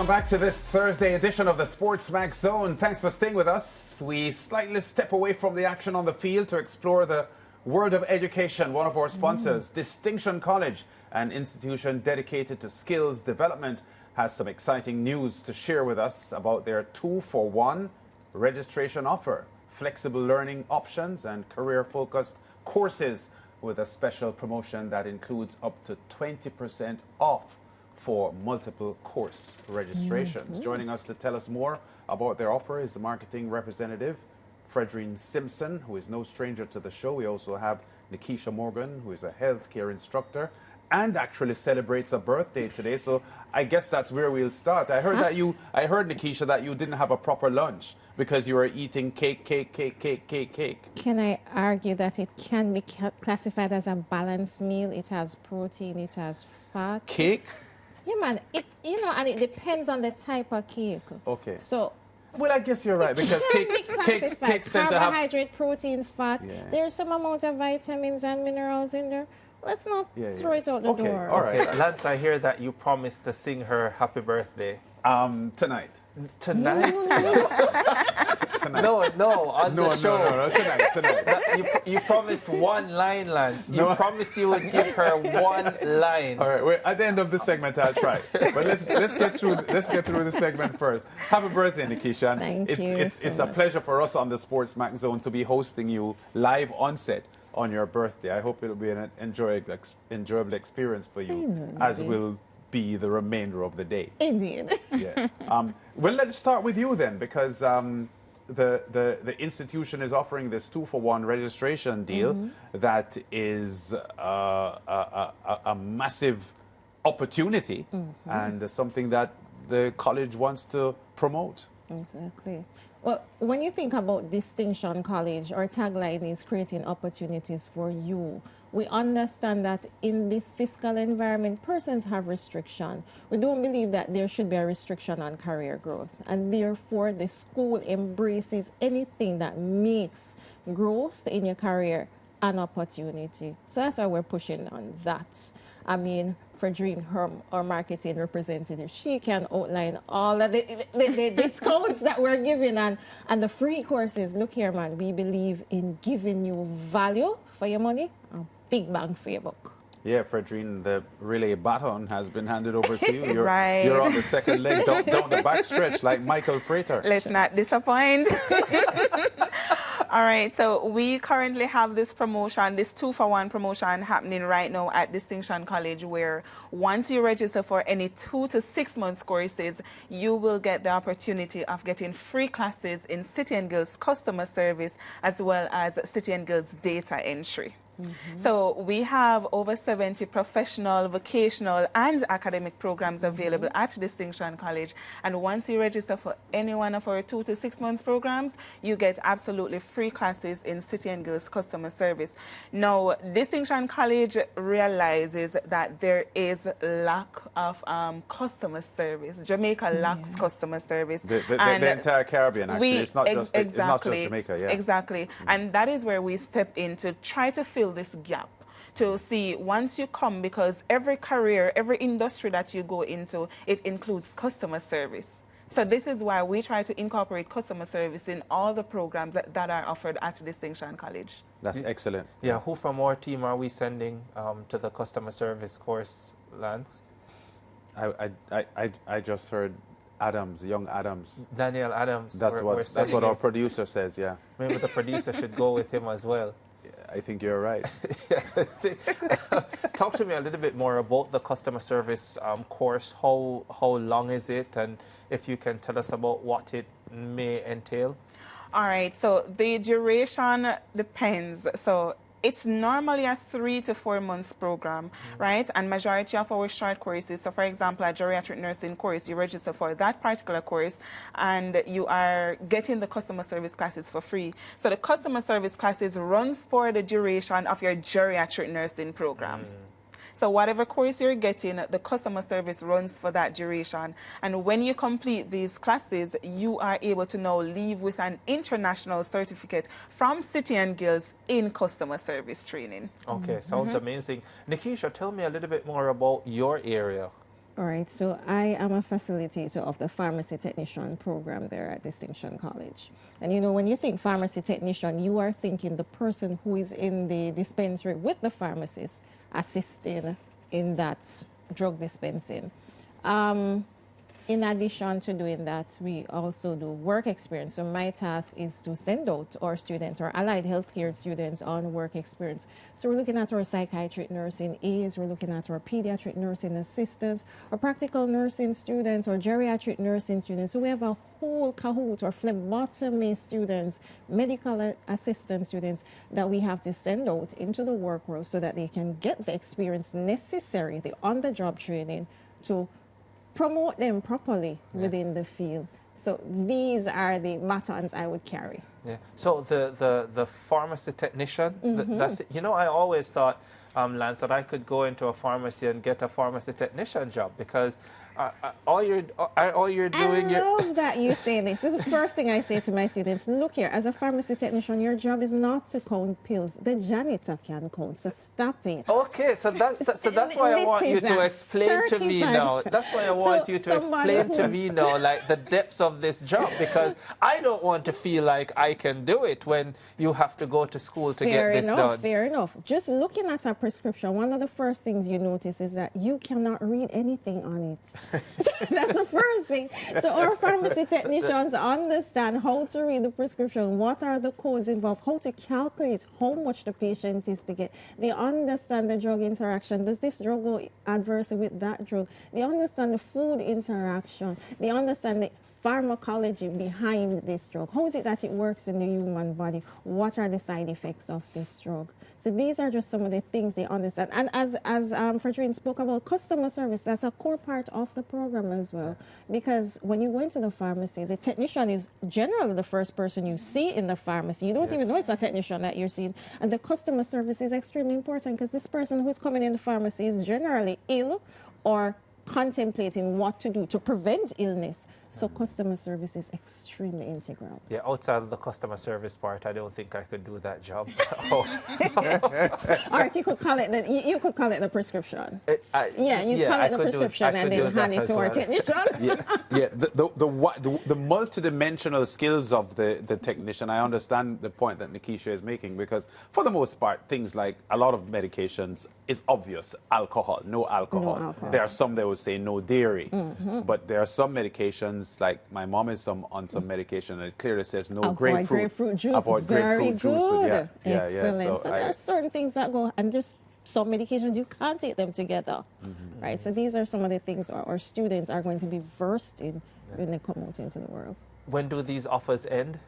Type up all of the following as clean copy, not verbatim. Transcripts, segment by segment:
welcome back to this Thursday edition of the SportsMax Zone. Thanks for staying with us. We slightly step away from the action on the field to explore the world of education. One of our sponsors, Distinction College, an institution dedicated to skills development, has some exciting news to share with us about their 2-for-1 registration offer. Flexible learning options and career-focused courses with a special promotion that includes up to 20% off for multiple course registrations. Joining us to tell us more about their offer is the marketing representative, Fredrine Simpson, who is no stranger to the show. We also have Nikisha Morgan, who is a healthcare instructor and actually celebrates a birthday today. So I guess that's where we'll start. I heard Nikisha, that you didn't have a proper lunch because you were eating cake. Can I argue that it can be classified as a balanced meal? It has protein, it has fat. Cake? Yeah, man. And it depends on the type of cake. Okay. So, well, I guess you're right, because cakes tend to have carbohydrate, protein, fat. Yeah. There's some amount of vitamins and minerals in there. Let's not throw it out the door. All right. Okay, Lance, I hear that you promised to sing her happy birthday. Tonight. Tonight? Tonight. No, on the show. No, tonight. You promised one line, Lance. You promised you would give her one line. All right. Wait, at the end of the segment, I'll try. But let's get through the segment first. Happy birthday, Nikisha. Thank you. It's a pleasure for us on the SportsMax Zone to be hosting you live on set on your birthday. I hope it'll be an enjoyable experience for you, as will be the remainder of the day. Indeed. Yeah. Well, let's start with you then, because the institution is offering this 2-for-1 registration deal that is a massive opportunity and something that the college wants to promote. Exactly. Well, when you think about Distinction College, our tagline is creating opportunities for you. We understand that in this fiscal environment, persons have restriction. We don't believe that there should be a restriction on career growth. And therefore, the school embraces anything that makes growth in your career an opportunity. So that's why we're pushing on that. I mean, Fredrine, our marketing representative, she can outline all of the discounts that we're giving and the free courses. Look here, man, we believe in giving you value for your money, a big bang for your buck. Yeah, Fredrine, the relay baton has been handed over to you. You're, Right. You're on the second leg down the back stretch like Michael Frater. Let's not disappoint. All right, so we currently have this promotion, this 2-for-1 promotion happening right now at Distinction College, where once you register for any 2 to 6 month courses, you will get the opportunity of getting free classes in City and Guilds customer service as well as City and Guilds data entry. So we have over 70 professional, vocational, and academic programs available at Distinction College. And once you register for any one of our 2 to 6 month programs, you get absolutely free classes in City and Guilds customer service. Now, Distinction College realizes that there is lack of customer service. Jamaica lacks customer service. The entire Caribbean, actually. It's not just Jamaica. Yeah. Exactly. And that is where we step in to try to fill this gap, to see once you come, because every career, every industry that you go into, it includes customer service. So this is why we try to incorporate customer service in all the programs that are offered at Distinction College. That's excellent. Yeah, who from our team are we sending to the customer service course, Lance? I just heard Adams, young Adams. Daniel Adams. That's what our producer says, yeah. Maybe the producer should go with him as well. I think you're right. Talk to me a little bit more about the customer service course. How long is it, and if you can tell us about what it may entail? All right, so the duration depends. So it's normally a 3 to 4 months program, right? And majority of our short courses, so for example, a geriatric nursing course, you register for that particular course and you are getting the customer service classes for free. So the customer service classes runs for the duration of your geriatric nursing program. So whatever course you're getting, the customer service runs for that duration. And when you complete these classes, you are able to now leave with an international certificate from City and Guilds in customer service training. Okay, sounds amazing. Nikisha, tell me a little bit more about your area. All right, so I am a facilitator of the pharmacy technician program there at Distinction College. And you know, when you think pharmacy technician, you are thinking the person who is in the dispensary with the pharmacist assisting in that drug dispensing. In addition to doing that, we also do work experience. So my task is to send out our students, our allied healthcare students, on work experience. So we're looking at our psychiatric nursing aides, we're looking at our pediatric nursing assistants, our practical nursing students, or geriatric nursing students. So we have a whole cahoot, or phlebotomy students, medical assistant students that we have to send out into the work world so that they can get the experience necessary, the on-the-job training, to promote them properly within the field. So these are the batons I would carry. Yeah. So the pharmacy technician, that's it. You know, I always thought, Lance, that I could go into a pharmacy and get a pharmacy technician job because all you're doing. I love that you say this. This is the first thing I say to my students. Look here, as a pharmacy technician, your job is not to count pills. The janitor can count, so stop it. Okay, so that's why I want you to explain to me now. That's why I want you to explain to me now, like the depths of this job, because I don't want to feel like I can do it when you have to go to school to get this done. Fair enough. Just looking at a prescription, one of the first things you notice is that you cannot read anything on it. So that's the first thing. So our pharmacy technicians understand how to read the prescription, what are the codes involved, how to calculate how much the patient is to get. They understand the drug interaction. Does this drug go adversely with that drug? They understand the food interaction. They understand the pharmacology behind this drug. How is it that it works in the human body? What are the side effects of this drug? So these are just some of the things they understand. And as Fredrine spoke about customer service, that's a core part of the program as well. Because when you go into the pharmacy, the technician is generally the first person you see in the pharmacy. You don't even know it's a technician that you're seeing. And the customer service is extremely important because this person who's coming in the pharmacy is generally ill or contemplating what to do to prevent illness. So customer service is extremely integral. Yeah, outside of the customer service part, I don't think I could do that job. Art, you could call it you could call it the prescription. You call it the prescription and then hand it to our technician. The multidimensional skills of the technician. I understand the point that Nikisha is making because for the most part, things like a lot of medications is obvious. Alcohol, no alcohol. There are some that will say no dairy, but there are some medications. Like my mom is on some medication and it clearly says no grapefruit juice. Avoid grapefruit juice. Excellent. So there are certain things that go, and just some medications you can't take them together, right? So these are some of the things our students are going to be versed in when they come out into the world. When do these offers end?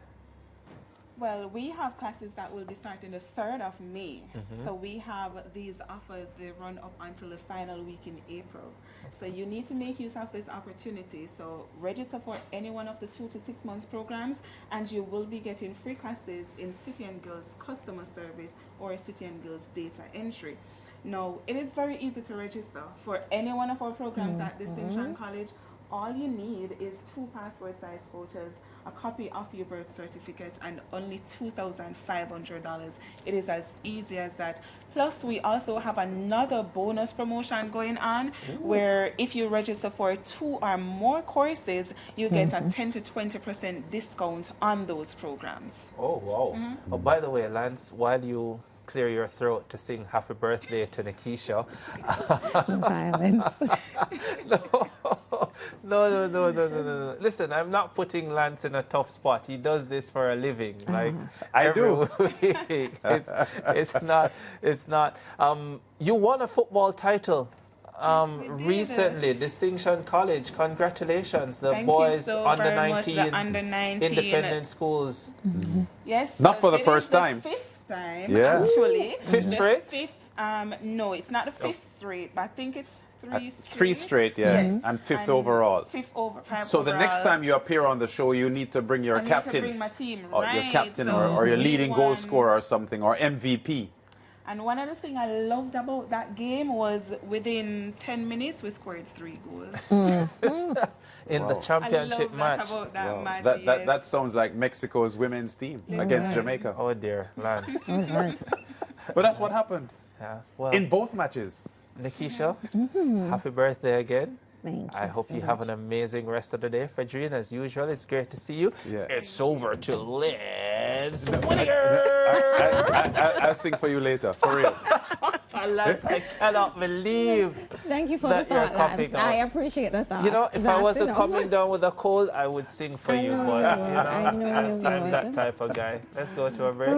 Well, we have classes that will be starting the 3rd of May. So we have these offers, they run up until the final week in April. So you need to make use of this opportunity. So register for any one of the 2 to 6 month programs and you will be getting free classes in City and Guilds customer service or City and Guilds data entry. Now, it is very easy to register for any one of our programs at Distinction College. All you need is 2 passport-size photos, a copy of your birth certificate, and only $2,500. It is as easy as that. Plus, we also have another bonus promotion going on where if you register for 2 or more courses, you get a 10 to 20% discount on those programs. Oh, wow. Oh, by the way, Lance, while you clear your throat to sing happy birthday to Nikisha. Violence. No. Listen, I'm not putting Lance in a tough spot. He does this for a living. Like I do. Week. It's not. You won a football title. Recently, Distinction College, congratulations. The Thank boys you so under very 19, much, the under 19 independent schools. Yes. Not for the it first is the time. 5th time, Yeah. actually. Fifth straight? No, it's not the 5th straight, but I think it's 3 straight. 3 straight, Yes. and 5th overall. 5th overall. So the next time you appear on the show, you need to bring your I need captain, to bring my team, or right? your captain, So or your we leading goal won. scorer or something, or MVP. And one other thing I loved about that game was within 10 minutes we scored 3 goals. In the Wow. championship I love match. that about that match. That sounds like Mexico's women's team against Jamaica. Oh dear, Lance. But that's what happened Yeah. Well, in both matches. Nikisha, happy birthday again. I hope you have an amazing rest of the day, Fedrine. As usual, it's great to see you. Yeah. It's over to Liz I'll sing for you later, for real. Lance, I cannot believe Thank you for the thought, Lance. I appreciate the thought. You know, if I wasn't coming down with a cold, I would sing for you. But, I know you would. I'm that type of guy. Let's go to a break.